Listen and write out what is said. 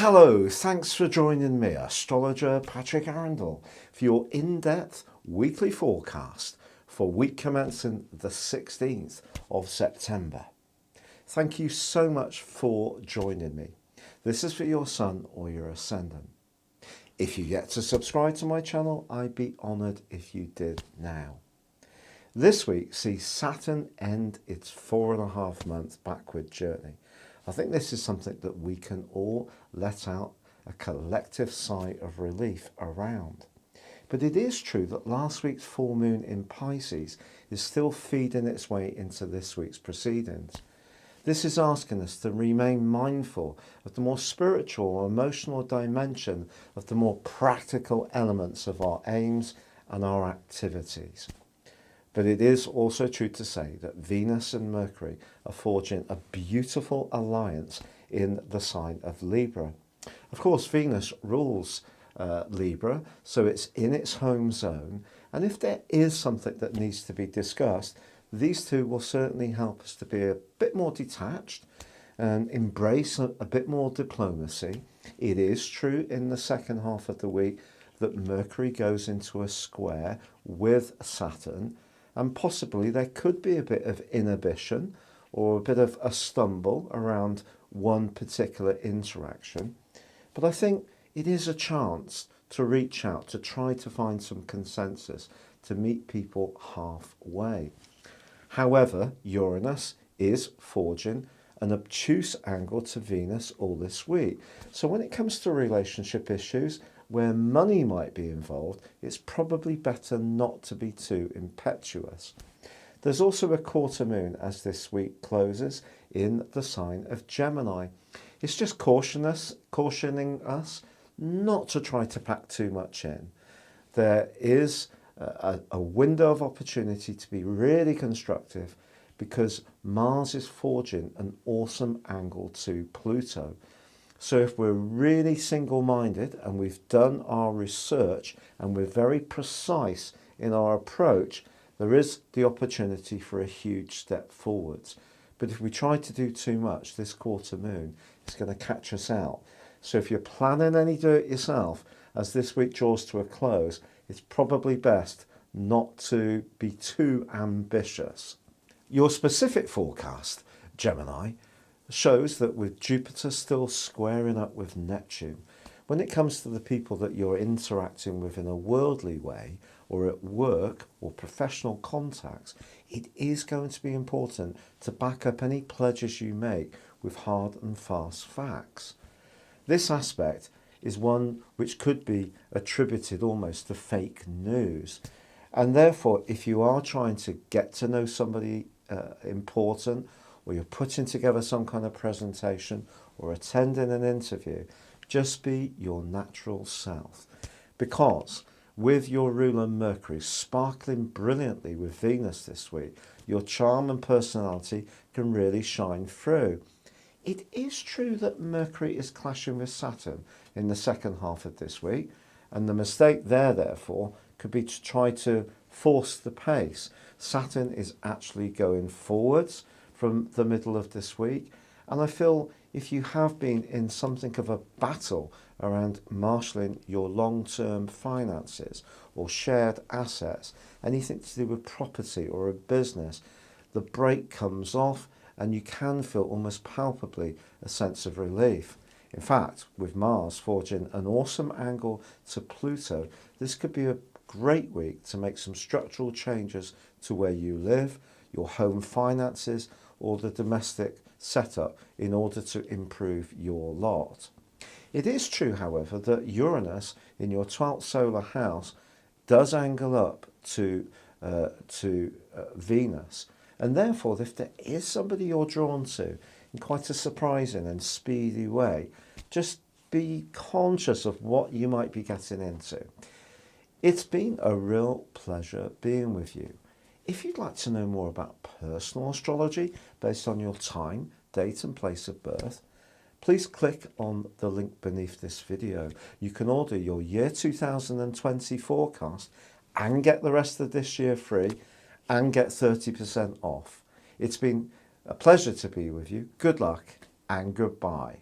Hello, thanks for joining me, astrologer Patrick Arundell, for your in-depth weekly forecast for week commencing the 16th of September. Thank you so much for joining me. This is for your sun or your ascendant. If you yet to subscribe to my channel, I'd be honoured if you did now. This week sees Saturn end its 4.5 month backward journey. I think this is something that we can all let out a collective sigh of relief around. But it is true that last week's full moon in Pisces is still feeding its way into this week's proceedings. This is asking us to remain mindful of the more spiritual or emotional dimension of the more practical elements of our aims and our activities. But it is also true to say that Venus and Mercury are forging a beautiful alliance in the sign of Libra. Of course, Venus rules Libra, so it's in its home zone. And if there is something that needs to be discussed, these two will certainly help us to be a bit more detached and embrace a bit more diplomacy. It is true in the second half of the week that Mercury goes into a square with Saturn, and possibly there could be a bit of inhibition or a bit of a stumble around one particular interaction. But I think it is a chance to reach out, to try to find some consensus, to meet people halfway. However, Uranus is forging an obtuse angle to Venus all this week. So when it comes to relationship issues where money might be involved, it's probably better not to be too impetuous. There's also a quarter moon as this week closes in the sign of Gemini. It's just cautioning us not to try to pack too much in. There is a window of opportunity to be really constructive because Mars is forging an awesome angle to Pluto. So if we're really single-minded and we've done our research and we're very precise in our approach, there is the opportunity for a huge step forwards. But if we try to do too much, this quarter moon is going to catch us out. So if you're planning any do-it-yourself, as this week draws to a close, it's probably best not to be too ambitious. Your specific forecast, Gemini, shows that with Jupiter still squaring up with Neptune, when it comes to the people that you're interacting with in a worldly way or at work or professional contacts, it is going to be important to back up any pledges you make with hard and fast facts. This aspect is one which could be attributed almost to fake news. And therefore, if you are trying to get to know somebody important, or you're putting together some kind of presentation or attending an interview, just be your natural self. Because with your ruler Mercury sparkling brilliantly with Venus this week, your charm and personality can really shine through. It is true that Mercury is clashing with Saturn in the second half of this week, and the mistake there, therefore, could be to try to force the pace. Saturn is actually going forwards from the middle of this week, and I feel if you have been in something of a battle around marshalling your long-term finances or shared assets, anything to do with property or a business, the brake comes off and you can feel almost palpably a sense of relief. In fact, with Mars forging an awesome angle to Pluto, this could be a great week to make some structural changes to where you live, your home finances, or the domestic setup in order to improve your lot. It is true, however, that Uranus in your 12th solar house does angle up to Venus, and therefore if there is somebody you're drawn to in quite a surprising and speedy way, just be conscious of what you might be getting into. It's been a real pleasure being with you. If you'd like to know more about personal astrology based on your time, date and place of birth, please click on the link beneath this video. You can order your year 2020 forecast and get the rest of this year free and get 30% off. It's been a pleasure to be with you. Good luck and goodbye.